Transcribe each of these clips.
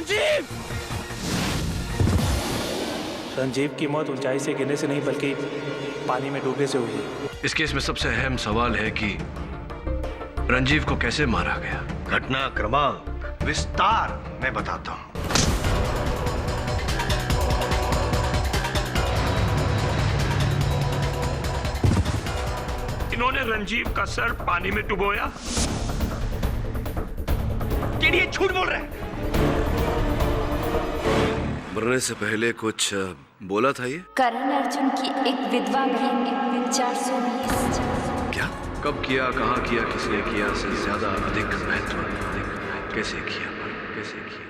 रंजीव! रंजीव की मौत ऊंचाई से गिरने से नहीं बल्कि पानी में डूबने से हुई है। इस केस में सबसे अहम सवाल है कि रंजीव को कैसे मारा गया। घटना क्रमांक विस्तार मैं बताता हूं। इन्होंने रंजीव का सर पानी में डुबोया। ये झूठ बोल रहे हैं। मरने से पहले कुछ बोला था ये? करण अर्जुन की एक विधवा बहन 420। क्या? कब किया, कहाँ किया, किसने किया से ज्यादा अधिक महत्व कैसे किया, कैसे किया।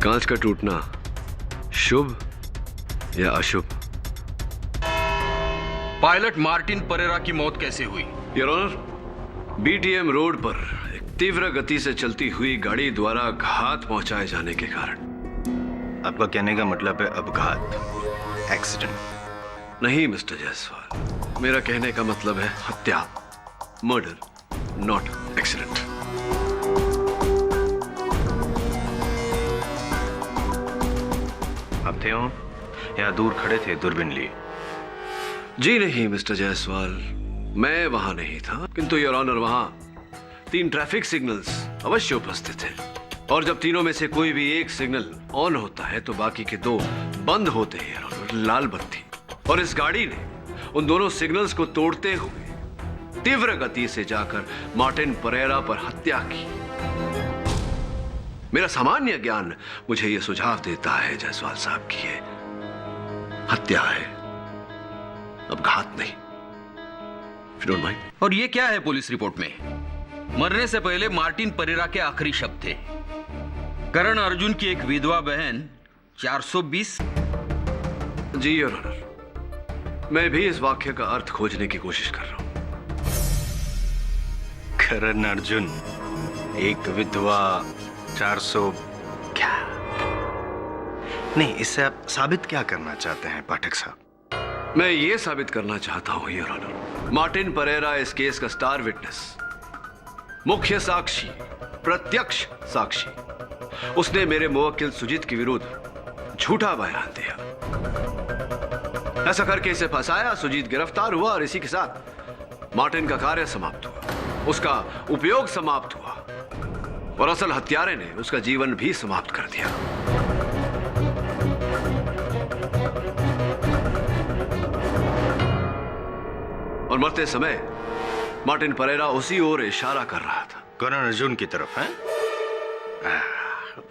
कांच का टूटना शुभ या अशुभ? पायलट मार्टिन परेरा की मौत कैसे हुई? योर ऑनर, बीटीएम रोड पर एक तीव्र गति से चलती हुई गाड़ी द्वारा घात पहुंचाए जाने के कारण। आपका कहने का मतलब है अपघात, एक्सीडेंट? नहीं मिस्टर जायसवाल, मेरा कहने का मतलब है हत्या, मर्डर, नॉट एक्सीडेंट। आप थे हो या दूर खड़े थे दूरबीन लिए? जी नहीं मिस्टर जायसवाल, मैं वहां नहीं था, किंतु योर ऑनर वहां 3 ट्रैफिक सिग्नल्स अवश्य उपस्थित थे, और जब तीनों में से कोई भी एक सिग्नल ऑन होता है तो बाकी के 2 बंद होते हैं योर ऑनर, लाल बत्ती। और इस गाड़ी ने उन दोनों सिग्नल्स को तोड़ते हुए तीव्र गति से जाकर मार्टिन परेरा पर हत्या की। मेरा सामान्य ज्ञान मुझे यह सुझाव देता है जायसवाल साहब की ये हत्या है, अपघात नहीं। If you don't mind. और ये क्या है पुलिस रिपोर्ट में? मरने से पहले मार्टिन परेरा के आखिरी शब्द थे करण अर्जुन की एक विधवा बहन 420। जी योर ऑनर, मैं भी इस वाक्य का अर्थ खोजने की कोशिश कर रहा हूं। करण अर्जुन एक विधवा 400 क्या? नहीं, इससे आप साबित क्या करना चाहते हैं पाठक साहब? मैं ये साबित करना चाहता हूं योर ऑनर, मार्टिन परेरा इस केस का स्टार विटनेस, मुख्य साक्षी, प्रत्यक्ष साक्षी। उसने मेरे मुवक्किल सुजीत के विरुद्ध झूठा बयान दिया। ऐसा करके इसे फंसाया, सुजीत गिरफ्तार हुआ और इसी के साथ मार्टिन का कार्य समाप्त हुआ, उसका उपयोग समाप्त हुआ, और असल हत्यारे ने उसका जीवन भी समाप्त कर दिया। और मरते समय मार्टिन परेरा उसी ओर इशारा कर रहा था, करण अर्जुन की तरफ है।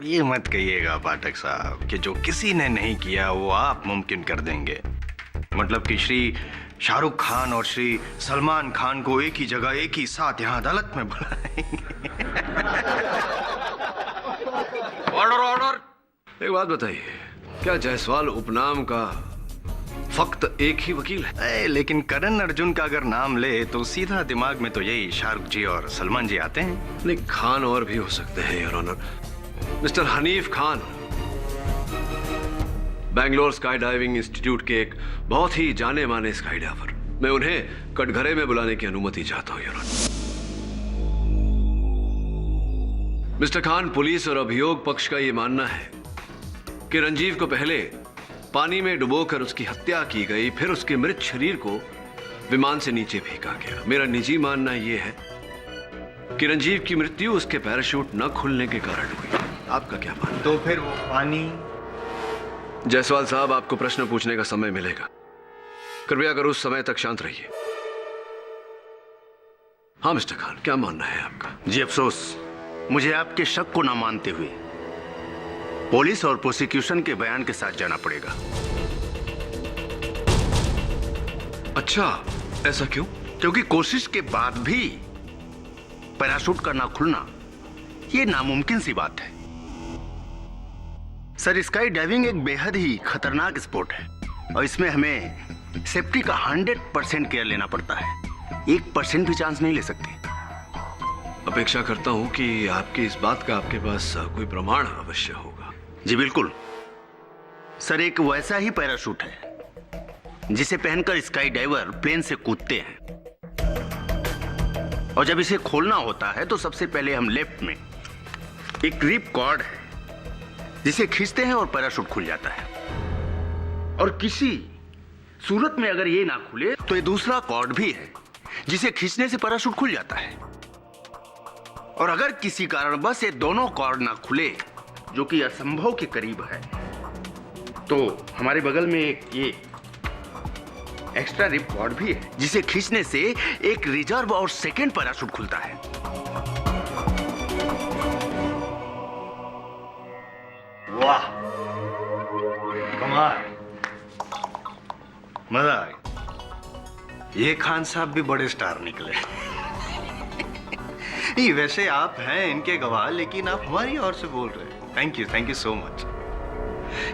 ये मत कहिएगा पाठक साहब कि जो किसी ने नहीं किया वो आप मुमकिन कर देंगे। मतलब कि श्री शाहरुख खान और श्री सलमान खान को एक ही जगह एक ही साथ यहाँ अदालत में बुलाएंगे। Order order. एक बात बताइए, क्या जायसवाल उपनाम का फक्त एक ही वकील है? लेकिन करण अर्जुन का अगर नाम ले तो सीधा दिमाग में तो यही शाहरुख जी और सलमान जी आते हैं। नहीं, खान और भी हो सकते हैं your honour. Mister Hanif Khan Bangalore sky diving institute के एक बहुत ही जाने माने स्काई डाइवर। मैं उन्हें कटघरे में बुलाने की अनुमति चाहता हूं your honour. Mister Khan, police और अभियोग पक्ष का यह मानना है कि रंजीव को पहले पानी में डुबोकर उसकी हत्या की गई, फिर उसके मृत शरीर को विमान से नीचे फेंका गया। मेरा निजी मानना यह है कि रंजीव की मृत्यु उसके पैराशूट न खुलने के कारण हुई। आपका क्या मानना? तो फिर वो पानी? जायसवाल साहब, आपको प्रश्न पूछने का समय मिलेगा। कृपया कर उस समय तक शांत रहिए। हाँ मिस्टर खान, क्या मानना है आपका? जी अफसोस, मुझे आपके शक को ना मानते हुए पुलिस और प्रोसिक्यूशन के बयान के साथ जाना पड़ेगा। अच्छा, ऐसा क्यों? क्योंकि कोशिश के बाद भी पैराशूट का ना खुलना यह नामुमकिन सी बात है। सर, स्काई डाइविंग एक बेहद ही खतरनाक स्पोर्ट है और इसमें हमें सेफ्टी का 100% केयर लेना पड़ता है। 1% भी चांस नहीं ले सकते। अपेक्षा करता हूं कि आपकी इस बात का आपके पास कोई प्रमाण अवश्य होगा। जी बिल्कुल सर, एक वैसा ही पैराशूट है जिसे पहनकर स्काई डाइवर प्लेन से कूदते हैं, और जब इसे खोलना होता है तो सबसे पहले हम लेफ्ट में एक ग्रिप कॉर्ड है जिसे खींचते हैं और पैराशूट खुल जाता है। और किसी सूरत में अगर ये ना खुले तो ये दूसरा कॉर्ड भी है जिसे खींचने से पैराशूट खुल जाता है। और अगर किसी कारणवश ये दोनों कॉर्ड ना खुले, जो कि असंभव के करीब है, तो हमारे बगल में एक ये एक्स्ट्रा रिप कॉर्ड भी है जिसे खींचने से एक रिजर्व और सेकंड पैराशूट खुलता है। वाह, कमाल, मजा आ गया। ये खान साहब भी बड़े स्टार निकले। नहीं, वैसे आप हैं इनके गवाह, लेकिन आप हमारी ओर से बोल रहे हैं। Thank you so much.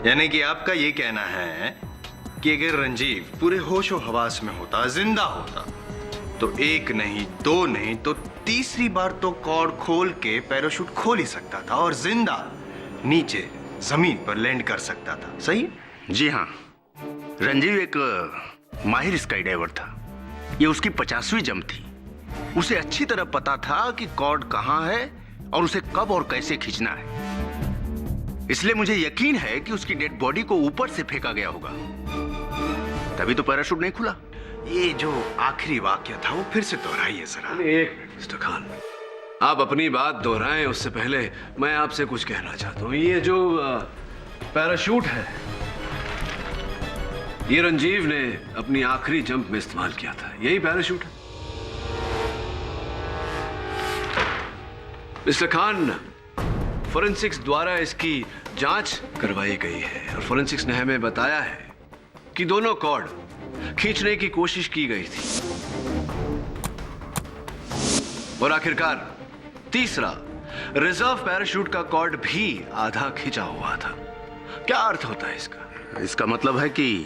यानी कि आपका ये कहना है कि अगर रंजीव पूरे होशो हवास में होता, जिंदा होता, तो एक नहीं, दो नहीं, तो तीसरी बार तो कॉर्ड खोल के पैराशूट खोल ही सकता था और जिंदा नीचे जमीन पर लैंड कर सकता था। सही? जी हाँ, रंजीव एक माहिर स्काई डाइवर था। ये उसकी 50वीं जंप थी। उसे अच्छी तरह पता था कि कॉर्ड कहां है और उसे कब और कैसे खींचना है। इसलिए मुझे यकीन है कि उसकी डेड बॉडी को ऊपर से फेंका गया होगा, तभी तो पैराशूट नहीं खुला। ये जो आखिरी वाक्य था वो फिर से दोहराइए जरा। एक मिनट मिस्टर खान, आप अपनी बात दोहराएं उससे पहले मैं आपसे कुछ कहना चाहता हूं। ये जो पैराशूट है, ये रंजीव ने अपनी आखिरी जंप में इस्तेमाल किया था। यही पैराशूट है। मिस्टर खान, फोरेंसिक्स द्वारा इसकी जांच करवाई गई है और फोरेंसिक्स ने हमें बताया है कि दोनों कॉर्ड खींचने की कोशिश की गई थी और आखिरकार तीसरा रिजर्व पैराशूट का कॉर्ड भी आधा खींचा हुआ था। क्या अर्थ होता है इसका? इसका मतलब है कि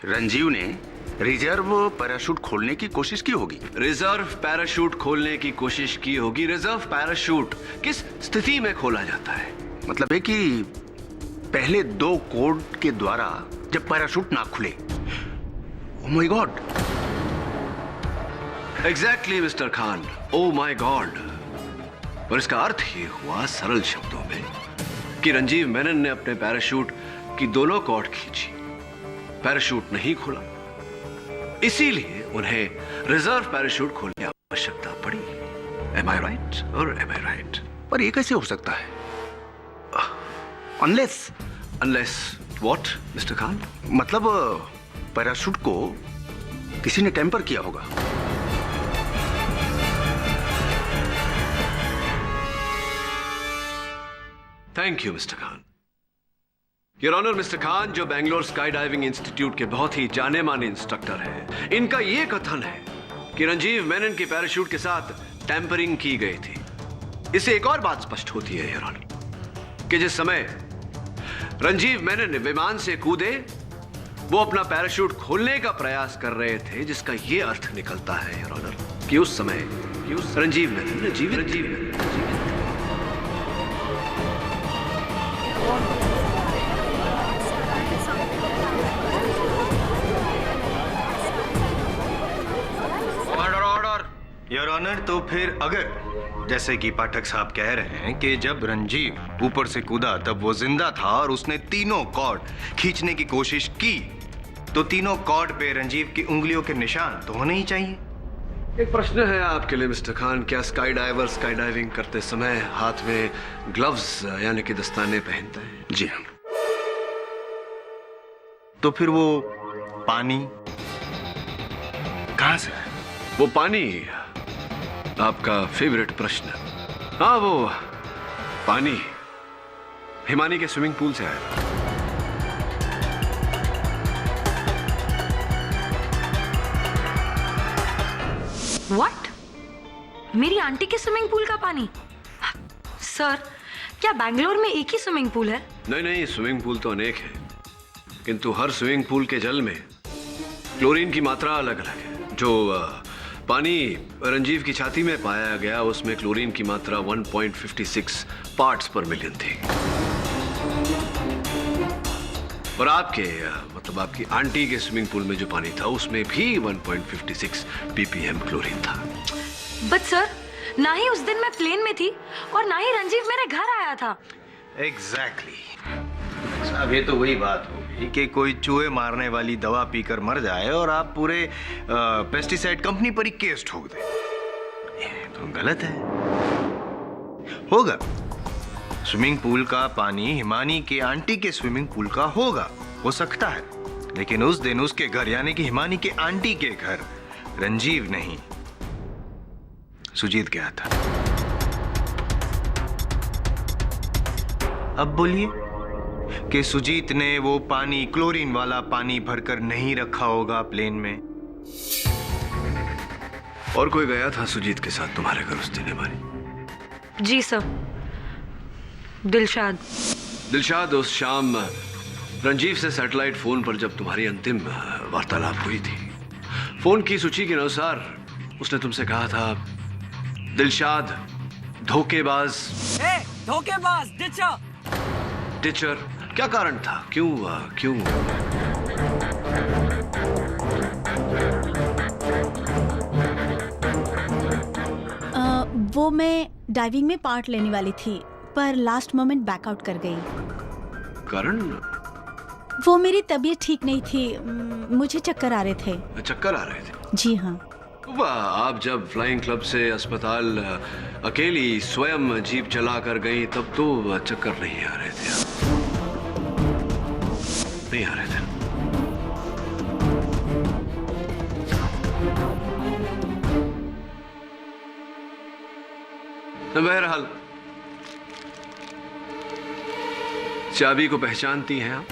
रंजीव ने रिजर्व पैराशूट खोलने की कोशिश की होगी। रिजर्व पैराशूट खोलने की कोशिश की होगी। रिजर्व पैराशूट किस स्थिति में खोला जाता है? मतलब है कि पहले 2 कोड के द्वारा जब पैराशूट ना खुले। Oh my God. Exactly mister Khan, oh my God. पर इसका अर्थ ये हुआ सरल शब्दों में कि रंजीव मेनन ने अपने पैराशूट की दोनों कॉर्ड खींची, पैराशूट नहीं खुला, इसीलिए उन्हें रिजर्व पैराशूट खोलने की आवश्यकता पड़ी। Am I right or am I right? पर ये कैसे हो सकता है? Unless what, mister Khan? मतलब पैराशूट को किसी ने टेम्पर किया होगा। Thank you mister Khan. Your honour, mister Khan जो बेंगलोर स्काई डाइविंग इंस्टीट्यूट के बहुत ही जाने माने इंस्ट्रक्टर हैं, इनका यह कथन है कि रंजीव मेनन के पैराशूट के साथ टैंपरिंग की गई थी। इससे एक और बात स्पष्ट होती है योर ऑनर कि जिस समय रंजीव मेनन विमान से कूदे वो अपना पैराशूट खोलने का प्रयास कर रहे थे, जिसका यह अर्थ निकलता है योर ऑनर कि उस समय रंजीव मेनन जीवित योर ऑनर, तो फिर अगर जैसे कि पाठक साहब कह रहे हैं कि जब रंजीव ऊपर से कूदा तब वो जिंदा था और उसने तीनों कॉर्ड खींचने की कोशिश की, तो तीनों कॉर्ड पे रंजीव की उंगलियों के निशान तो होने ही चाहिए। एक प्रश्न है आपके लिए मिस्टर खान, क्या स्काई डाइवर स्काई डाइविंग करते समय हाथ में ग्लव्स यानी कि दस्ताने पहनते हैं? जी हाँ। तो फिर वो पानी कहां से है? वो पानी, आपका फेवरेट प्रश्न। हाँ, वो पानी हिमानी के स्विमिंग पूल से आया। What? मेरी आंटी के स्विमिंग पूल का पानी? सर, क्या बैंगलोर में एक ही स्विमिंग पूल है? नहीं, स्विमिंग पूल तो अनेक है, किंतु हर स्विमिंग पूल के जल में क्लोरीन की मात्रा अलग अलग है। जो पानी रंजीव की छाती में पाया गया उसमें क्लोरीन की मात्रा 1.56 पार्ट्स पर मिलियन थी, और आपकी आंटी के स्विमिंग पूल में जो पानी था उसमें भी 1.56 ppm क्लोरीन था। बट सर, ना ही उस दिन मैं प्लेन में थी और ना ही रंजीव मेरे घर आया था। एग्जैक्टली। अब ये तो वही बात होगी कि कोई चूहे मारने वाली दवा पीकर मर जाए और आप पूरे पेस्टिसाइड कंपनी पर ही केस ठोक दें। ये तो गलत है। होगा, स्विमिंग पूल का पानी हिमानी के आंटी के स्विमिंग पूल का होगा, हो सकता है, लेकिन उस दिन उसके घर यानी कि हिमानी के आंटी के घर रंजीव नहीं, सुजीत गया था। अब बोलिए कि सुजीत ने वो पानी, क्लोरीन वाला पानी भरकर नहीं रखा होगा प्लेन में। और कोई गया था सुजीत के साथ तुम्हारे घर उस दिन हिमानी? जी सर, दिलशाद उस शाम रंजीव से सैटेलाइट फोन पर जब तुम्हारी अंतिम वार्तालाप हुई थी, फोन की सूची के अनुसार उसने तुमसे कहा था, दिलशाद धोखेबाज, टीचर। क्या कारण था? क्यों? वो मैं डाइविंग में पार्ट लेने वाली थी, पर लास्ट मोमेंट बैकआउट कर गई। कारण? वो मेरी तबीयत ठीक नहीं थी, मुझे चक्कर आ रहे थे। चक्कर आ रहे थे? जी हाँ। वाह, आप जब फ्लाइंग क्लब से अस्पताल अकेली स्वयं जीप चला कर गई तब तो चक्कर नहीं आ रहे थे। नहीं आ रहे थे। बहरहाल, चाबी को पहचानती हैं आप?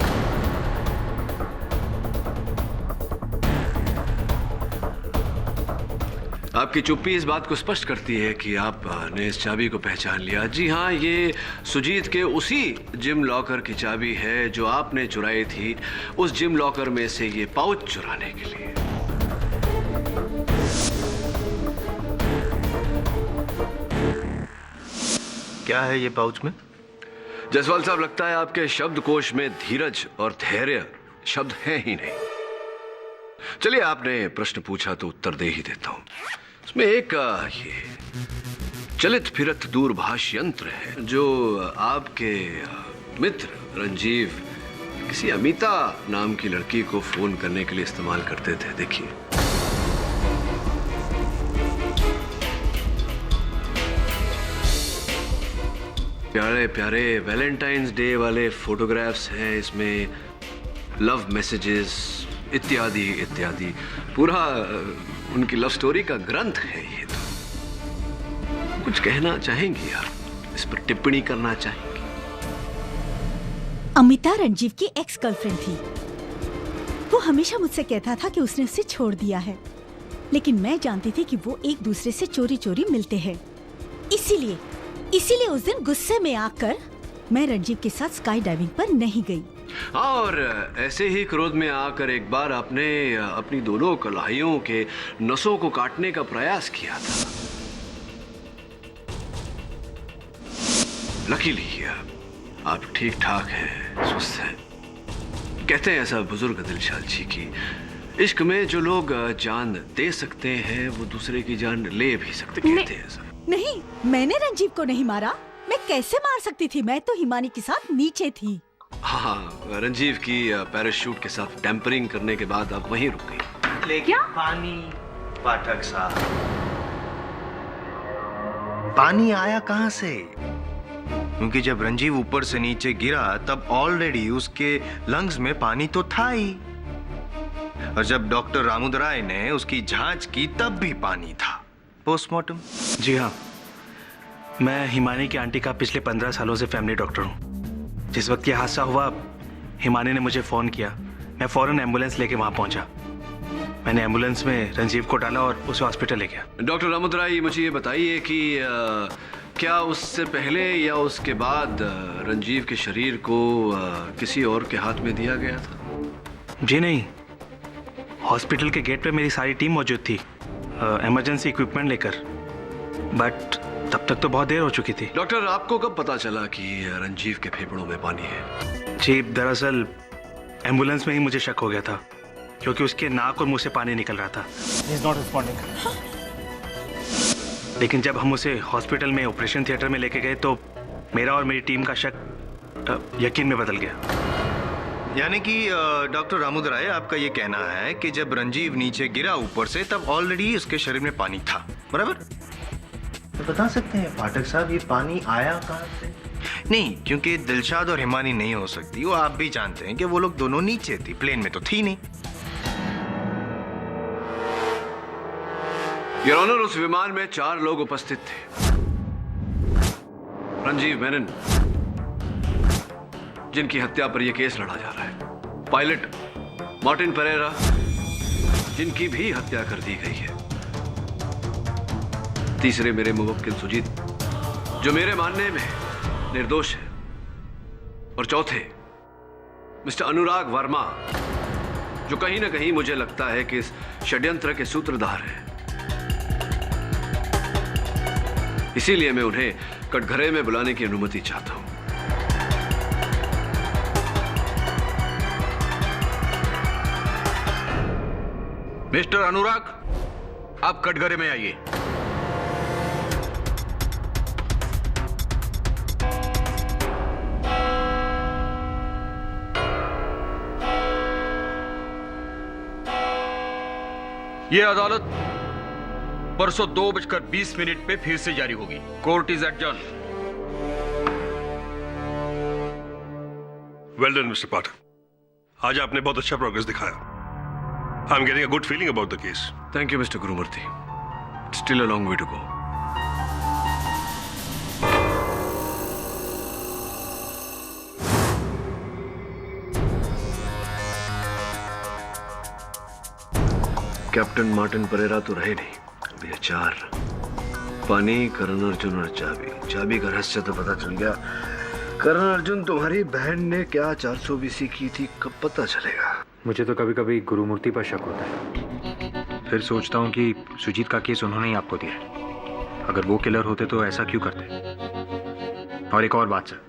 आपकी चुप्पी इस बात को स्पष्ट करती है कि आपने इस चाबी को पहचान लिया। जी हाँ, ये सुजीत के उसी जिम लॉकर की चाबी है जो आपने चुराई थी उस जिम लॉकर में से ये पाउच चुराने के लिए। क्या है ये पाउच में? जसवाल साहब, लगता है आपके शब्दकोश में धीरज और धैर्य शब्द हैं ही नहीं। चलिए, आपने प्रश्न पूछा तो उत्तर दे ही देता हूं। इसमें एक ये चलित फिरत दूरभाष यंत्र है जो आपके मित्र रंजीव किसी अमिता नाम की लड़की को फोन करने के लिए इस्तेमाल करते थे। देखिए, प्यारे प्यारे वैलेंटाइंस डे वाले फोटोग्राफ्स हैं इसमें, लव मैसेजेस इत्यादि इत्यादि। पूरा उनकी लव स्टोरी का ग्रंथ है ये। तो कुछ कहना चाहेंगी आप? इस पर टिप्पणी करना चाहेंगी? अमिता रंजीव की एक्स गर्लफ्रेंड थी। वो हमेशा मुझसे कहता था कि उसने उसे छोड़ दिया है, लेकिन मैं जानती थी कि वो एक दूसरे से चोरी चोरी मिलते हैं। इसीलिए उस दिन गुस्से में आकर मैं रंजीव के साथ स्काई डाइविंग पर नहीं गई। और ऐसे ही क्रोध में आकर एक बार आपने अपनी दोनों कलाइयों के नसों को काटने का प्रयास किया था। लकीली आप ठीक ठाक हैं, स्वस्थ हैं। कहते हैं ऐसा बुजुर्ग दिलशाद जी की इश्क में जो लोग जान दे सकते हैं वो दूसरे की जान ले भी सकते। कहते हैं ऐसा। नहीं, मैंने रंजीव को नहीं मारा। मैं कैसे मार सकती थी? मैं तो हिमानी के साथ नीचे थी। हाँ, रंजीव की पैराशूट के साथ टेम्परिंग करने के बाद आप वहीं रुक गई। लेकिन पानी, पाठक साहब, पानी आया कहां से? क्योंकि जब रंजीव ऊपर से नीचे गिरा तब ऑलरेडी उसके लंग्स में पानी तो था ही, और जब डॉक्टर रामुदराय ने उसकी जांच की तब भी पानी था। पोस्टमार्टम? जी हाँ, मैं हिमानी की आंटी का पिछले 15 सालों से फैमिली डॉक्टर हूँ। जिस वक्त ये हादसा हुआ, हिमानी ने मुझे फ़ोन किया। मैं फ़ौरन एम्बुलेंस लेके वहाँ पहुँचा। मैंने एम्बुलेंस में रंजीव को डाला और उसे हॉस्पिटल ले गया। डॉक्टर रामुदराय, मुझे ये बताइए कि क्या उससे पहले या उसके बाद रंजीव के शरीर को किसी और के हाथ में दिया गया था? जी नहीं, हॉस्पिटल के गेट पे मेरी सारी टीम मौजूद थी, इमरजेंसी इक्विपमेंट लेकर, बट तब तक तो बहुत देर हो चुकी थी। डॉक्टर, आपको कब पता चला कि रंजीव के फेफड़ों में पानी है? जी, दरअसल एम्बुलेंस में ही मुझे शक हो गया था, क्योंकि उसके नाक और मुंह से पानी निकल रहा था। He is not responding. लेकिन जब हम उसे हॉस्पिटल में ऑपरेशन थिएटर में लेके गए तो मेरा और मेरी टीम का शक यकीन में बदल गया। यानी कि डॉक्टर रामुदराय, आपका ये कहना है कि जब रंजीव नीचे गिरा ऊपर से तब ऑलरेडी उसके शरीर में पानी था, बराबर? तो बता सकते हैं पाठक साहब, ये पानी आया कहां से? नहीं, क्योंकि दिलशाद और हिमानी नहीं हो सकती। वो आप भी जानते हैं कि वो लोग दोनों नीचे थी, प्लेन में तो थी नहीं। योर ऑनर, उस विमान में 4 लोग उपस्थित थे। रंजीव मेनन, जिनकी हत्या पर यह केस लड़ा जा रहा है। पायलट मार्टिन परेरा, जिनकी भी हत्या कर दी गई है। तीसरे मेरे मुवक्किल सुजीत, जो मेरे मानने में निर्दोष है। और चौथे मिस्टर अनुराग वर्मा, जो कहीं ना कहीं मुझे लगता है कि इस षड्यंत्र के सूत्रधार हैं। इसीलिए मैं उन्हें कटघरे में बुलाने की अनुमति चाहता हूं। मिस्टर अनुराग, आप कटघरे में आइए। यह अदालत परसों 2:20 पे फिर से जारी होगी। Court is adjourn. Well done mister Pathak, आज आपने बहुत अच्छा प्रोग्रेस दिखाया। I am getting a good feeling about the case. Thank you mister Gurumurthy. Still a long way to go. Captain Martin Pereira तो रहे नहीं, अब ये 4 पानी, करण अर्जुन और चाबी। चाबी का रहस्य तो पता चल गया। करण अर्जुन, तुम्हारी बहन ने क्या 420 की थी, कब पता चलेगा? मुझे तो कभी कभी गुरुमूर्ति पर शक होता है। फिर सोचता हूँ कि सुजीत का केस उन्होंने ही आपको दिया है। अगर वो किलर होते तो ऐसा क्यों करते? और एक और बात सर,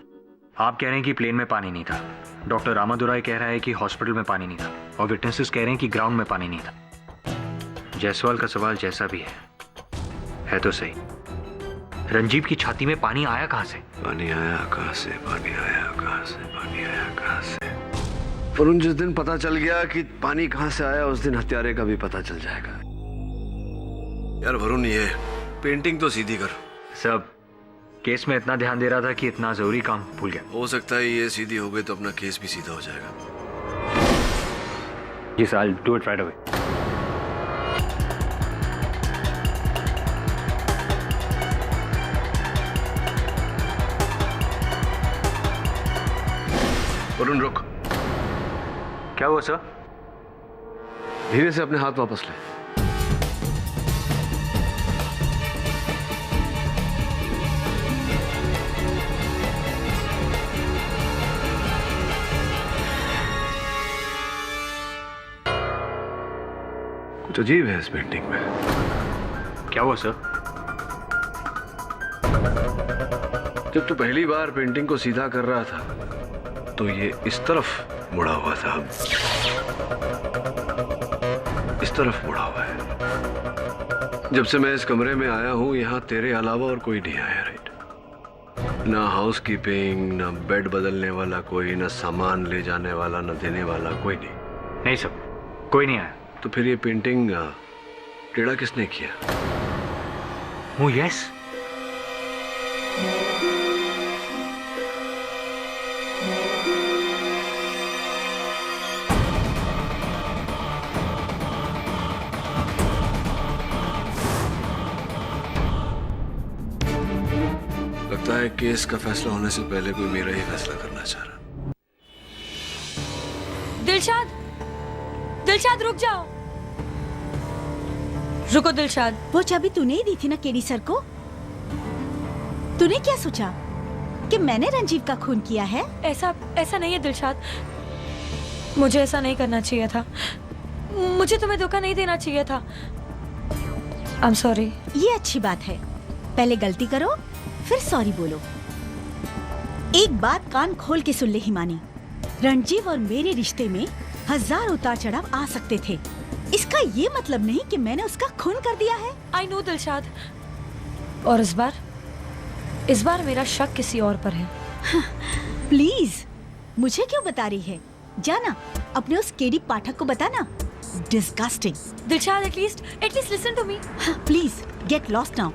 आप कह रहे हैं कि प्लेन में पानी नहीं था, डॉक्टर रामादुराय कह रहा है कि हॉस्पिटल में पानी नहीं था, और विटनेसेस कह रहे हैं कि ग्राउंड में पानी नहीं था। जायसवाल का सवाल जैसा भी है तो सही, रंजीव की छाती में पानी आया कहां से? पानी आया कहां से? पानी आया कहां से? पानी आया कहां से? वरुण, जिस दिन पता चल गया कि पानी कहां से आया, उस दिन हत्यारे का भी पता चल जाएगा। यार वरुण, ये पेंटिंग तो सीधी कर। सब केस में इतना ध्यान दे रहा था कि इतना जरूरी काम भूल गया। हो सकता है ये सीधी हो गई तो अपना केस भी सीधा हो जाएगा। जी sir, I'll do it right away. Varun रुक, क्या हुआ सर? धीरे से अपने हाथ वापस ले। कुछ अजीब है इस पेंटिंग में। क्या हुआ सर? जब तू पहली बार पेंटिंग को सीधा कर रहा था तो ये इस तरफ मुड़ा हुआ था, इस तरफ मुड़ा हुआ है। जब से मैं इस कमरे में आया हूं यहां तेरे अलावा और कोई नहीं आया, राइट? ना हाउसकीपिंग, ना बेड बदलने वाला कोई, ना सामान ले जाने वाला, ना देने वाला कोई नहीं। नहीं सर, कोई नहीं आया। तो फिर ये पेंटिंग टेढ़ा किसने किया? हूँ, यस। लगता है केस का फैसला होने से पहले कोई मेरा ही फैसला करना चाह रहा। दिलशाद, दिलशाद रुक जाओ। रुको दिलशाद। वो चाबी तूने ही दी थी ना केडी सर को? तूने क्या सोचा कि मैंने रंजीव का खून किया है? ऐसा नहीं है दिलशाद, मुझे ऐसा नहीं करना चाहिए था। मुझे तुम्हें धोखा नहीं देना चाहिए था। I am sorry. ये अच्छी बात है, पहले गलती करो फिर सॉरी बोलो। एक बात कान खोल के सुन ले हिमानी, रणजीव और मेरे रिश्ते में 1000 उतार चढ़ाव आ सकते थे। इसका ये मतलब नहीं कि मैंने उसका खून कर दिया है। आई नो दिलशाद, और इस बार मेरा शक किसी और पर है। प्लीज मुझे क्यों बता रही है? जाना अपने उस केडी पाठक को बताना। Disgusting. Dilshad, at least listen to me. Please get lost now.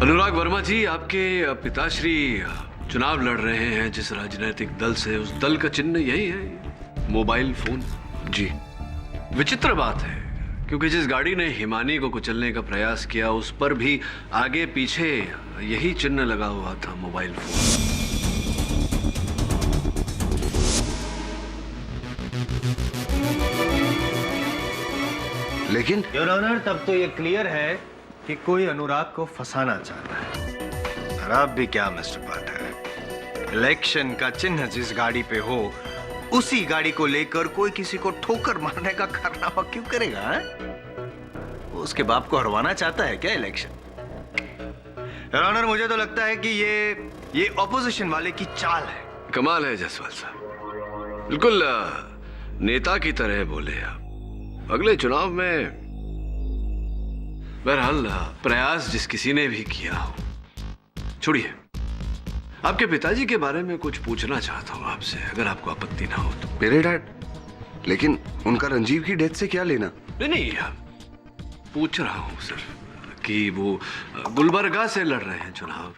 Anurag Verma ji, आपके पिताश्री चुनाव लड़ रहे हैं जिस राजनीतिक दल से, उस दल का चिन्ह यही है, मोबाइल फोन। जी। विचित्र बात है क्योंकि जिस गाड़ी ने हिमानी को कुचलने का प्रयास किया उस पर भी आगे पीछे यही चिन्ह लगा हुआ था, मोबाइल फोन। लेकिन योर ऑनर, तब तो ये क्लियर है कि कोई अनुराग को फंसाना चाहता है। और अब भी क्या मिस्टर पाठक, इलेक्शन का चिन्ह जिस गाड़ी पे हो उसी गाड़ी को लेकर कोई किसी को ठोकर मारने का कारनामा क्यों करेगा? वो उसके बाप को हरवाना चाहता है क्या इलेक्शन? योर ऑनर, मुझे तो लगता है कि ये ऑपोजिशन वाले की चाल है। कमाल है जायसवाल साहब, बिल्कुल नेता की तरह बोले आप। अगले चुनाव में बहरहाल प्रयास जिस किसी ने भी किया हो, छोड़िए। आपके पिताजी के बारे में कुछ पूछना चाहता हूं आपसे, अगर आपको आपत्ति ना हो तो। मेरे डैड? लेकिन उनका रंजीव की डेथ से क्या लेना? नहीं, पूछ रहा हूं सिर्फ कि वो गुलबर्गा से लड़ रहे हैं चुनाव।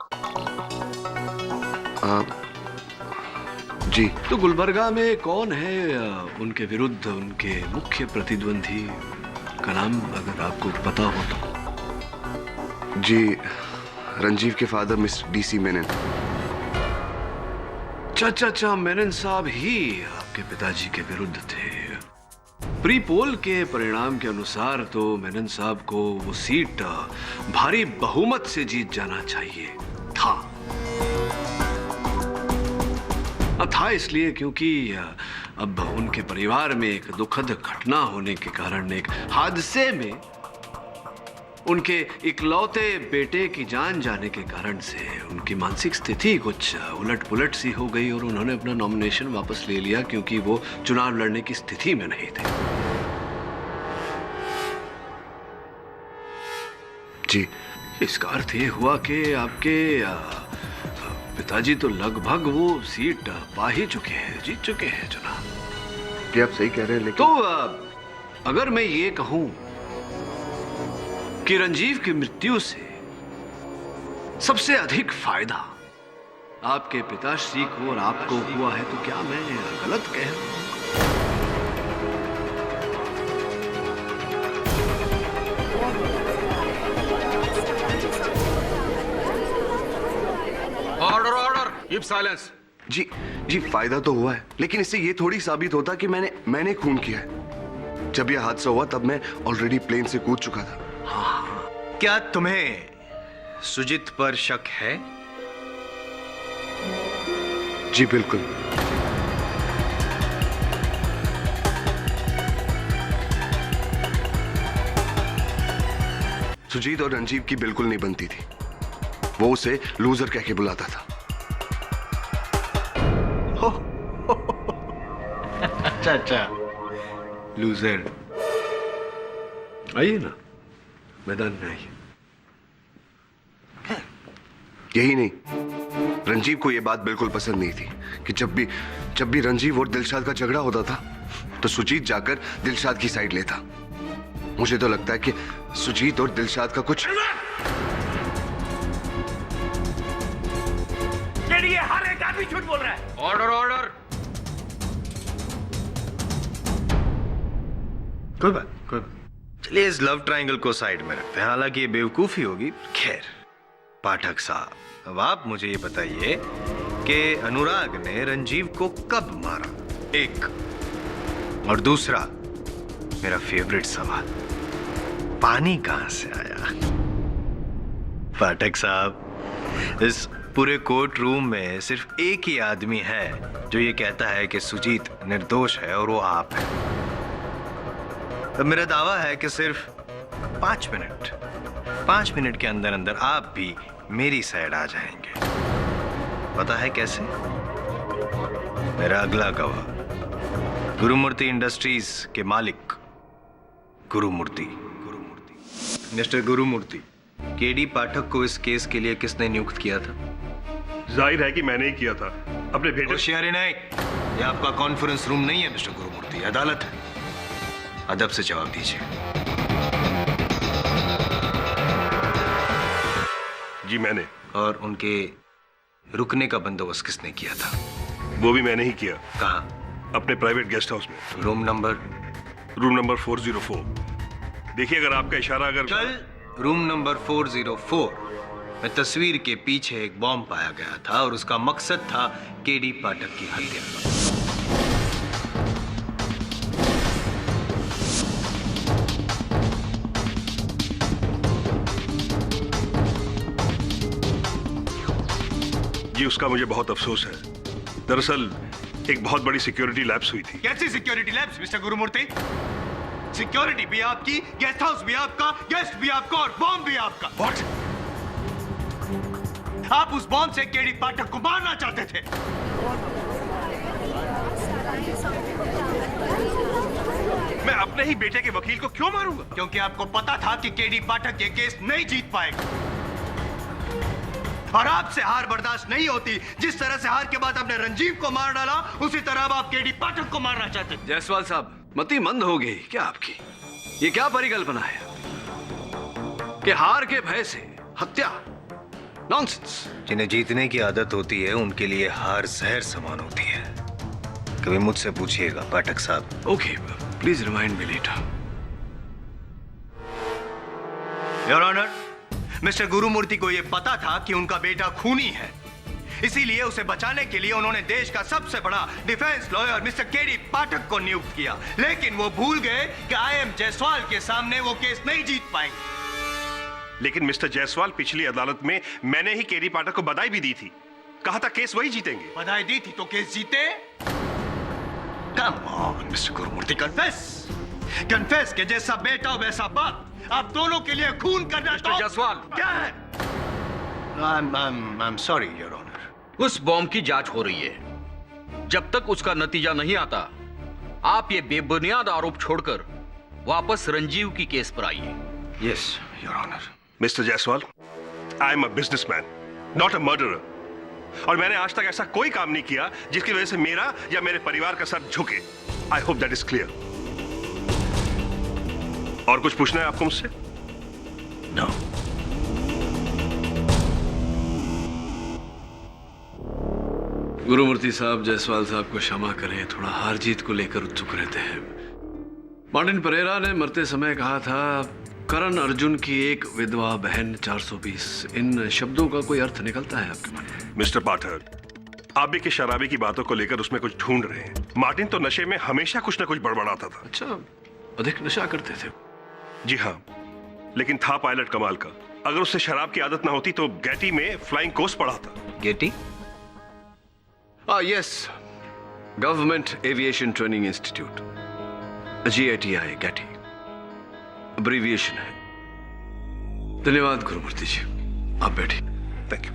जी। तो गुलबर्गा में कौन है उनके विरुद्ध उनके मुख्य प्रतिद्वंदी का नाम, अगर आपको पता हो तो? जी, रंजीव के फादर मिस्टर डीसी मेनन। अच्छा, मेनन साहब ही आपके पिताजी के विरुद्ध थे। प्री पोल के परिणाम के अनुसार तो मेनन साहब को वो सीट भारी बहुमत से जीत जाना चाहिए था। था इसलिए क्योंकि अब उनके परिवार में एक दुखद घटना होने के कारण, एक हादसे में उनके इकलौते बेटे की जान जाने के कारण से उनकी मानसिक स्थिति कुछ उलट पुलट सी हो गई और उन्होंने अपना नॉमिनेशन वापस ले लिया क्योंकि वो चुनाव लड़ने की स्थिति में नहीं थे। जी। इसका अर्थ ये हुआ कि आपके पिताजी तो लगभग वो सीट पा ही चुके हैं, जीत चुके हैं चुनाव। ये आप सही कह रहे हैं, लेकिन तो अगर मैं ये कहूं कि रंजीव की मृत्यु से सबसे अधिक फायदा आपके पिताश्री को और आपको हुआ है, तो क्या मैं गलत कह रहा हूं? Order order, keep silence. जी जी, फायदा तो हुआ है, लेकिन इससे ये थोड़ी साबित होता कि मैंने खून किया है। जब यह हादसा हुआ तब मैं ऑलरेडी प्लेन से कूद चुका था। क्या तुम्हें सुजीत पर शक है? जी बिल्कुल। सुजीत और रंजीव की बिल्कुल नहीं बनती थी। वो उसे लूजर कह के बुलाता था। अच्छा, लूजर। आइए ना, मैदान में आइए। यही नहीं, रंजीव को यह बात बिल्कुल पसंद नहीं थी कि जब भी रंजीव और दिलशाद का झगड़ा होता था तो सुजीत जाकर दिलशाद की साइड लेता। मुझे तो लगता है कि सुजीत और दिलशाद का कुछ हर एक आदमी झूठ बोल रहा है। Order order. कोई बात। चलिए इस लव ट्रायंगल को साइड में रखते हैं, हालांकि ये बेवकूफी होगी। खैर पाठक साहब, अब आप मुझे ये बताइए कि अनुराग ने रंजीव को कब मारा? एक, और दूसरा मेरा फेवरेट सवाल, पानी कहां से आया? पाठक साहब, इस पूरे कोर्ट रूम में सिर्फ एक ही आदमी है जो ये कहता है कि सुजीत निर्दोष है, और वो आप हैं। अब मेरा दावा है कि सिर्फ 5 मिनट के अंदर अंदर आप भी मेरी साइड आ जाएंगे। पता है कैसे? मेरा अगला गवाह गुरुमूर्ति इंडस्ट्रीज के मालिक गुरुमूर्ति। मिस्टर गुरुमूर्ति, केडी पाठक को इस केस के लिए किसने नियुक्त किया था? जाहिर है कि मैंने ही किया था। अपने बेटे होशियारी नहीं, ये आपका कॉन्फ्रेंस रूम नहीं है मिस्टर गुरुमूर्ति, अदालत है। अदब से जवाब दीजिए। जी मैंने। और उनके रुकने का बंदोबस्त किसने किया था? वो भी मैंने ही किया। कहाँ? अपने प्राइवेट गेस्ट हाउस में। Room number 404। देखिए, अगर आपका इशारा अगर कल रूम नंबर 404 में तस्वीर के पीछे एक बॉम्ब पाया गया था, और उसका मकसद था केडी पाठक की हत्या। जी, उसका मुझे बहुत अफसोस है। दरअसल एक बहुत बड़ी सिक्योरिटी लैप्स हुई थी। कैसी security lapse mister Gurumurthy? Security भी आपकी, गेस्ट हाउस भी आपका, गेस्ट भी आपका, और बॉम्ब भी आपका। What? आप उस बॉम्ब से केडी पाठक को मारना चाहते थे। मैं अपने ही बेटे के वकील को क्यों मारूंगा? क्योंकि आपको पता था कि केडी पाठक ये केस नहीं जीत पाएगा, और आपसे हार बर्दाश्त नहीं होती। जिस तरह से हार के बाद आपने रंजीव को मार डाला, उसी तरह अब आप केडी पाठक को मारना चाहते थे। जायसवाल साहब, मति मंद हो गई क्या आपकी? ये क्या परिकल्पना है कि हार के भय से हत्या? नॉनसेंस। जिन्हें जीतने की आदत होती है उनके लिए हार जहर समान होती है। कभी मुझसे पूछिएगा पाठक साहब। Okay, please remind me later. Your honour, mister Gurumurthy को यह पता था कि उनका बेटा खूनी है, इसीलिए उसे बचाने के लिए उन्होंने देश का सबसे बड़ा defence lawyer mister KD Pathak को नियुक्त किया। लेकिन वो भूल गए कि IM जायसवाल के सामने वो केस नहीं जीत पाएंगे। लेकिन मिस्टर जायसवाल, पिछली अदालत में मैंने ही केडी पाठक को बधाई भी दी थी। कहा था केस वही जीतेंगे। बधाई दी थी तो केस जीते? Come on mister Gurumurthy, confess के जैसा बेटा वैसा बाप, आप दोनों के लिए खून करना। मिस्टर जायसवाल, क्या है? I'm sorry, Your Honor. उस बॉम्ब की जांच हो रही है। जब तक उसका नतीजा नहीं आता, आप ये बेबुनियाद आरोप छोड़कर वापस रंजीव की केस पर आइए। Yes, Your Honor. Mister Jaiswal, I am a businessman, not a murderer. और मैंने आज तक ऐसा कोई काम नहीं किया जिसकी वजह से मेरा या मेरे परिवार का सर झुके। I hope that is clear. और कुछ पूछना है आपको मुझसे? नो। गुरुमूर्ति साहब, जायसवाल साहब को क्षमा करें, थोड़ा हार जीत को लेकर उत्सुक रहते हैं। मार्टिन परेरा ने मरते समय कहा था, करण अर्जुन की एक विधवा बहन 420। इन शब्दों का कोई अर्थ निकलता है आपके मन में? मिस्टर पाठक, आप भी की शराबी की बातों को लेकर उसमें कुछ ढूंढ रहे हैं। मार्टिन तो नशे में हमेशा कुछ न कुछ बड़बड़ाता था। अच्छा, अधिक नशा करते थे? जी हाँ, लेकिन था पायलट कमाल का। अगर उससे शराब की आदत ना होती तो गैटी में फ्लाइंग कोर्स पढ़ा था। GATI? Yes, government aviation training institute, GATI, GATI abbreviation है। धन्यवाद गुरुमूर्ति जी, आप बैठिए। Thank you.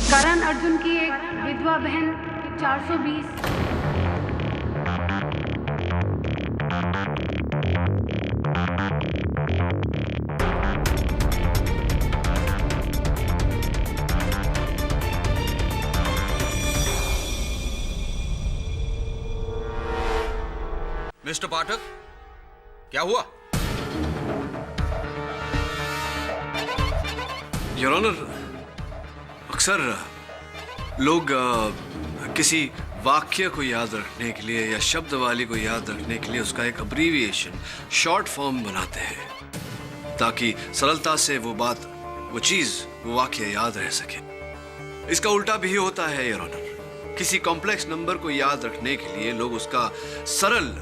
करण अर्जुन की एक विधवा बहन 420। मिस्टर पाठक, क्या हुआ? योर ऑनर, अक्सर लोग किसी वाक्य को याद रखने के लिए या शब्दवाली को याद रखने के लिए उसका एक अब्रीविएशन, शॉर्ट फॉर्म बनाते हैं ताकि सरलता से वो बात, वो चीज, वो वाक्य याद रह सके। इसका उल्टा भी होता है योर ऑनर। किसी कॉम्प्लेक्स नंबर को याद रखने के लिए लोग उसका सरल,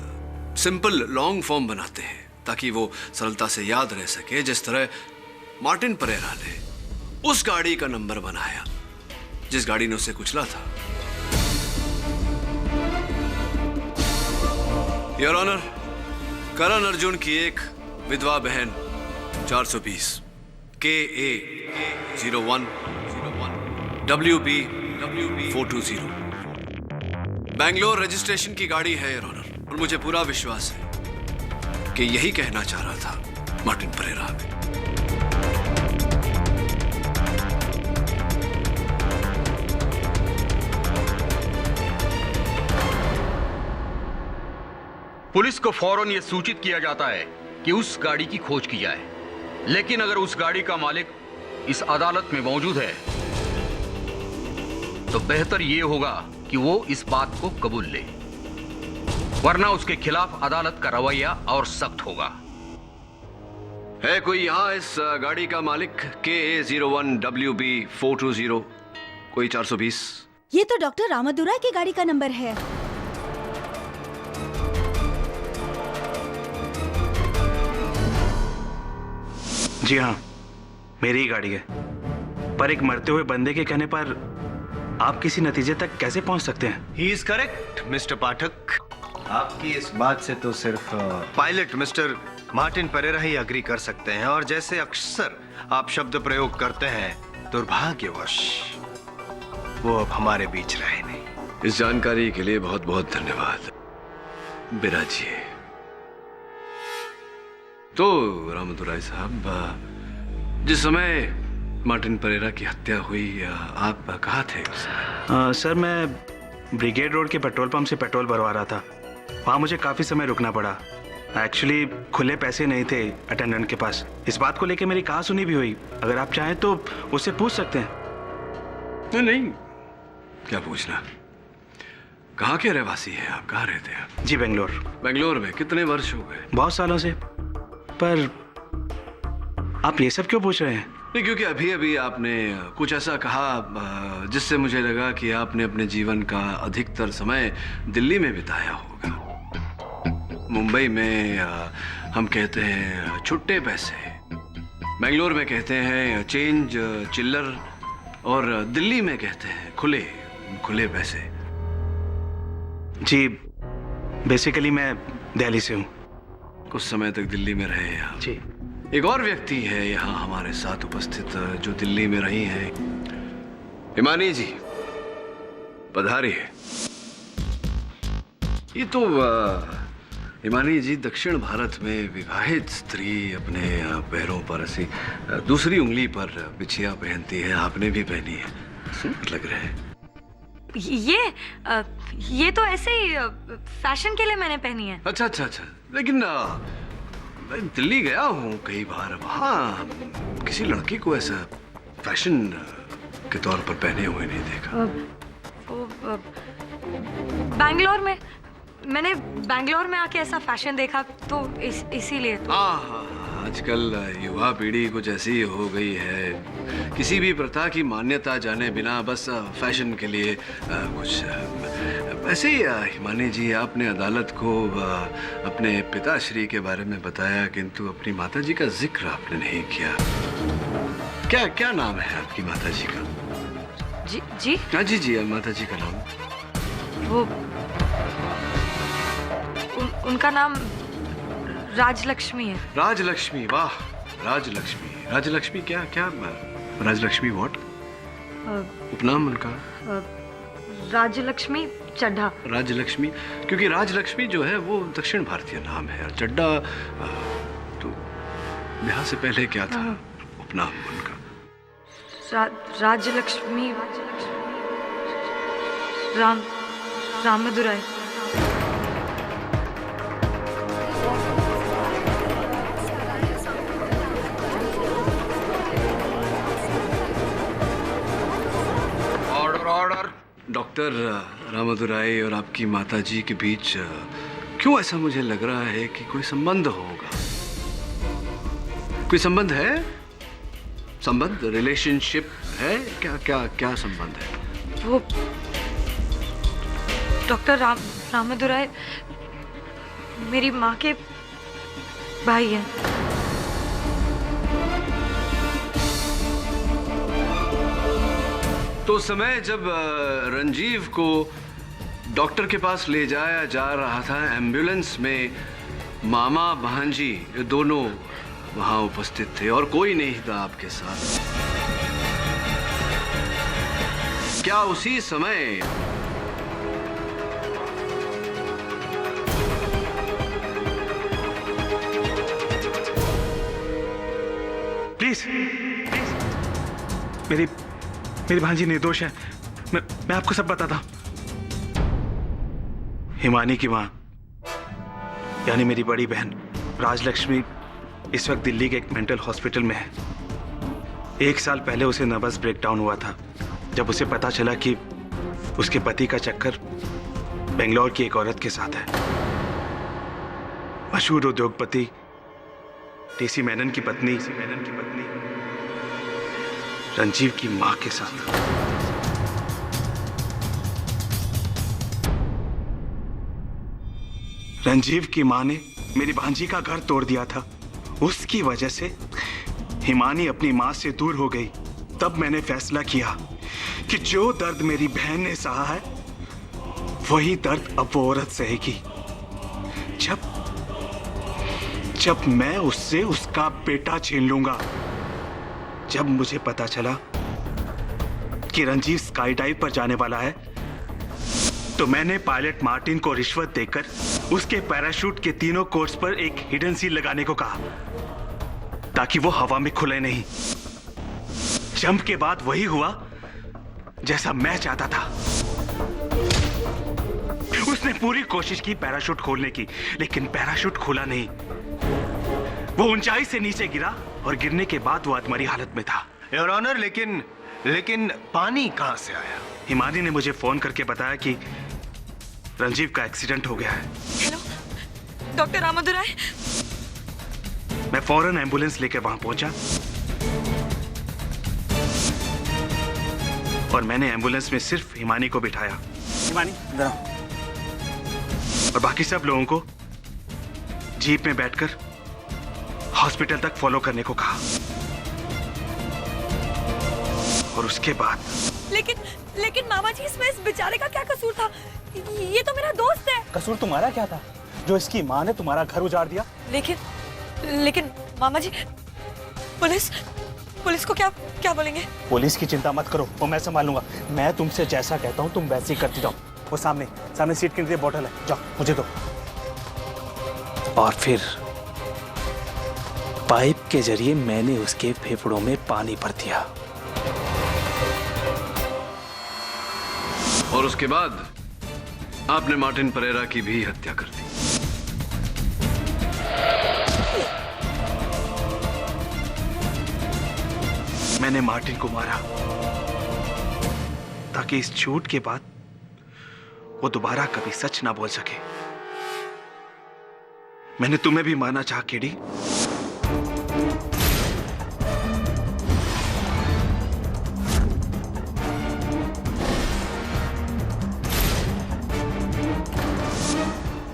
सिंपल लॉन्ग फॉर्म बनाते हैं ताकि वो सरलता से याद रह सके। जिस तरह मार्टिन परेरा ने उस गाड़ी का नंबर बनाया जिस गाड़ी ने उसे कुचला था। योर ऑनर, करण अर्जुन की एक विधवा बहन 420, KA 0101 WB 420 बैंगलोर रजिस्ट्रेशन की गाड़ी है योर ऑनर। और मुझे पूरा विश्वास है कि यही कहना चाह रहा था मार्टिन परेरा। पुलिस को फौरन यह सूचित किया जाता है कि उस गाड़ी की खोज की जाए, लेकिन अगर उस गाड़ी का मालिक इस अदालत में मौजूद है तो बेहतर यह होगा कि वो इस बात को कबूल ले, वरना उसके खिलाफ अदालत का रवैया और सख्त होगा। है कोई यहां इस गाड़ी का मालिक? KA 01 WB 420, कोई 420? ये तो डॉक्टर रामादुराई की गाड़ी का नंबर है। जी हाँ, मेरी ही गाड़ी है। पर एक मरते हुए बंदे के कहने पर आप किसी नतीजे तक कैसे पहुंच सकते हैं? ही इज करेक्ट मिस्टर पाठक। आपकी इस बात से तो सिर्फ पायलट मिस्टर मार्टिन परेरा ही अग्री कर सकते हैं। और जैसे अक्सर आप शब्द प्रयोग करते हैं, दुर्भाग्यवश वो अब हमारे बीच रहे नहीं। इस जानकारी के लिए बहुत बहुत धन्यवाद बिराजिए। तो रामदुराई साहब, जिस समय मार्टिन परेरा की हत्या हुई, आप कहाँ थे उस समय? सर, मैं ब्रिगेड रोड के पेट्रोल पंप से पेट्रोल भरवा रहा था। वहाँ मुझे काफ़ी समय रुकना पड़ा। एक्चुअली खुले पैसे नहीं थे अटेंडेंट के पास। इस बात को लेकर मेरी कहासुनी भी हुई। अगर आप चाहें तो उससे पूछ सकते हैं। नहीं, क्या पूछना। कहाँ के रहवासी हैं आप? कहाँ रहते हैं? जी, बेंगलोर। बेंगलोर में कितने वर्ष हो गए? बहुत सालों से। पर आप ये सब क्यों पूछ रहे हैं? नहीं, क्योंकि अभी अभी आपने कुछ ऐसा कहा जिससे मुझे लगा कि आपने अपने जीवन का अधिकतर समय दिल्ली में बिताया होगा। मुंबई में हम कहते हैं छुट्टे पैसे, बेंगलोर में कहते हैं चेंज, चिल्लर, और दिल्ली में कहते हैं खुले खुले पैसे। जी, बेसिकली मैं दिल्ली से हूँ। कुछ समय तक दिल्ली में रहे आप? जी। एक और व्यक्ति है यहाँ हमारे साथ उपस्थित जो दिल्ली में रही हैं, हिमानी जी, पधारिए। ये तो हिमानी जी दक्षिण भारत में विवाहित स्त्री अपने पैरों पर ऐसी दूसरी उंगली पर बिछिया पहनती है। आपने भी पहनी है, सुंदर लग रहे हैं। ये तो ऐसे ही फैशन के लिए मैंने पहनी है। अच्छा अच्छा अच्छा, लेकिन मैं दिल्ली गया हूँ कई बार, वहाँ किसी लड़की को ऐसा फैशन के तौर पर पहने हुए नहीं देखा। बैंगलोर में मैंने बैंगलोर में आके ऐसा फैशन देखा तो इसीलिए तो। हाँ, आजकल युवा पीढ़ी कुछ ऐसी हो गई है, किसी भी प्रथा की मान्यता जाने बिना बस फैशन के लिए कुछ ऐसे ही। हिमानी जी, आपने अदालत को अपने पिताश्री के बारे में बताया, किंतु अपनी माताजी का जिक्र आपने नहीं किया। क्या नाम है आपकी माताजी का? जी हाँ जी, माताजी का नाम। वो उनका नाम राजलक्ष्मी है। राजलक्ष्मी, वाह, राजलक्ष्मी क्या राजलक्ष्मी व्हाट? उपनाम उनका? राजलक्ष्मी चड्ढा। राजलक्ष्मी, क्योंकि राजलक्ष्मी जो है वो दक्षिण भारतीय नाम है, और चड्ढा तो ब्याह से पहले क्या था उपनाम उनका? राजलक्ष्मी रामदुराई। डॉक्टर रामदुराई और आपकी माताजी के बीच क्यों ऐसा मुझे लग रहा है कि कोई संबंध होगा? कोई संबंध है? संबंध, रिलेशनशिप है? क्या संबंध है? वो डॉक्टर रामदुराई मेरी माँ के भाई हैं। तो समय जब रंजीव को डॉक्टर के पास ले जाया जा रहा था एम्बुलेंस में, मामा भांजी दोनों वहां उपस्थित थे और कोई नहीं था आपके साथ। क्या उसी समय प्लीज मेरी भांजी निर्दोष है। मैं आपको सब बताता हूं। हिमानी की मां यानी मेरी बड़ी बहन राजलक्ष्मी इस वक्त दिल्ली के एक मेंटल हॉस्पिटल में है। 1 साल पहले उसे नर्वस ब्रेकडाउन हुआ था जब उसे पता चला कि उसके पति का चक्कर बेंगलोर की एक औरत के साथ है। मशहूर उद्योगपति टीसी मेनन की पत्नी रंजीव की मां के साथ। रंजीव की मां ने मेरी भांजी का घर तोड़ दिया था। उसकी वजह से हिमानी अपनी मां से दूर हो गई। तब मैंने फैसला किया कि जो दर्द मेरी बहन ने सहा है वही दर्द अब वो औरत सहेगी। जब मैं उससे उसका बेटा छीन लूंगा। जब मुझे पता चला कि रंजीव स्काई डाइव पर जाने वाला है तो मैंने पायलट मार्टिन को रिश्वत देकर उसके पैराशूट के तीनों कोर्स पर एक हिडन सील लगाने को कहा ताकि वो हवा में खुले नहीं। जंप के बाद वही हुआ जैसा मैं चाहता था। उसने पूरी कोशिश की पैराशूट खोलने की, लेकिन पैराशूट खुला नहीं। वो ऊंचाई से नीचे गिरा और गिरने के बाद वो अधमरी हालत में था। योर ऑनर, लेकिन पानी कहां से आया? हिमानी ने मुझे फोन करके बताया कि रंजीव का एक्सीडेंट हो गया है। Hello doctor Ramdurai. मैं फौरन एम्बुलेंस लेकर वहां पहुंचा और मैंने एम्बुलेंस में सिर्फ हिमानी को बिठाया। हिमानी इधर आओ। और बाकी सब लोगों को जीप में बैठकर हॉस्पिटल तक फॉलो करने को कहा। और उसके बाद लेकिन मामा जी, इसमें इस बेचारे का क्या कसूर था? ये तो मेरा दोस्त है। कसूर तुम्हारा क्या था जो इसकी माँ ने तुम्हारा घर उजाड़ दिया? लेकिन मामा जी, पुलिस को क्या बोलेंगे? पुलिस की चिंता मत करो, वो मैं संभाल लूंगा। मैं तुमसे जैसा कहता हूँ तुम वैसे ही करती जाओ। वो सामने सीट के नीचे बोतल है, जाओ मुझे दो। और फिर पाइप के जरिए मैंने उसके फेफड़ों में पानी भर दिया। और उसके बाद आपने मार्टिन परेरा की भी हत्या कर दी। मैंने मार्टिन को मारा ताकि इस झूठ के बाद वो दोबारा कभी सच ना बोल सके। मैंने तुम्हें भी मारना चाहा केडी,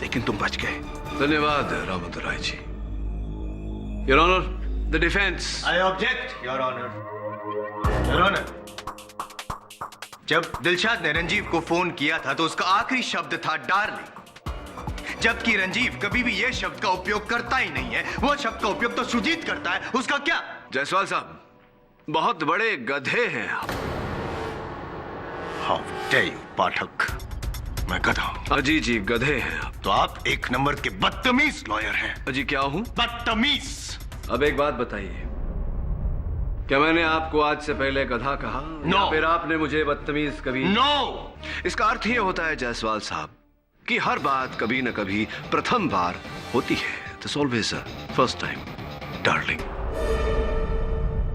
लेकिन तुम बच गए। धन्यवाद Ramodarai ji. Your honour, the defence. I object your honour. Your honour, जब दिलशाद ने रंजीव को फोन किया था तो उसका आखिरी शब्द था डार्लिंग, जबकि रंजीव कभी भी यह शब्द का उपयोग करता ही नहीं है। वो शब्द का उपयोग तो सुजीत करता है, उसका क्या? जायसवाल साहब, बहुत बड़े गधे हैं आप। हाउ डेयर यू पाठक, मैं गधा हूं? अजी जी, गधे हैं आप। तो आप एक नंबर के बदतमीज लॉयर हैं। अजी क्या हूं? बदतमीज। अब एक बात बताइए, क्या मैंने आपको आज से पहले गधा कहा? No. फिर आपने मुझे बदतमीज कभी? नो। इसका अर्थ यह होता है जायसवाल साहब कि हर बात कभी न कभी प्रथम बार होती है। There's always a first time, darling.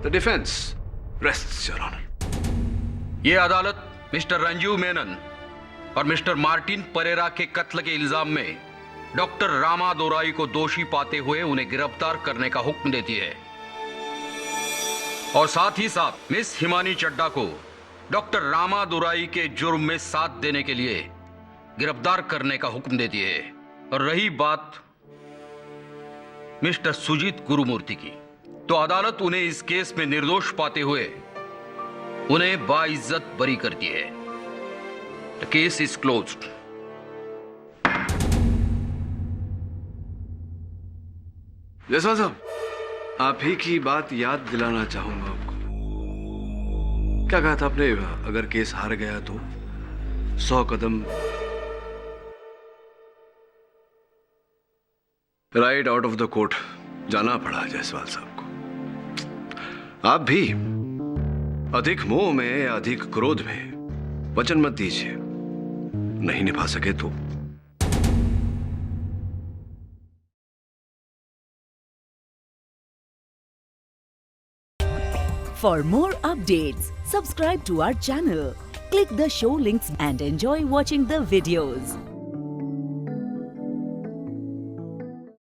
The defense rests, Your Honor. ये अदालत मिस्टर रंजीव मेनन और मिस्टर मार्टिन परेरा के कत्ल के इल्जाम में डॉक्टर रामादोराई को दोषी पाते हुए उन्हें गिरफ्तार करने का हुक्म देती है और साथ ही साथ मिस हिमानी चड्डा को डॉक्टर रामादोराई के जुर्म में साथ देने के लिए गिरफ्तार करने का हुक्म देती है। और रही बात मिस्टर सुजीत गुरुमूर्ति की, तो अदालत उन्हें इस केस में निर्दोष पाते हुए उन्हें बाइज्जत बरी करती है। The case is closed. Jaiswal साहब, आप ही की बात याद दिलाना चाहूंगा आपको। क्या कहा था आपने? अगर केस हार गया तो 100 कदम right out of the court जाना पड़ा जायसवाल साहब को। आप भी अधिक मोह में या अधिक क्रोध में वचन मत दीजिए, नहीं निभा सके तो। For more updates, subscribe to our channel, click the show links and enjoy watching the videos.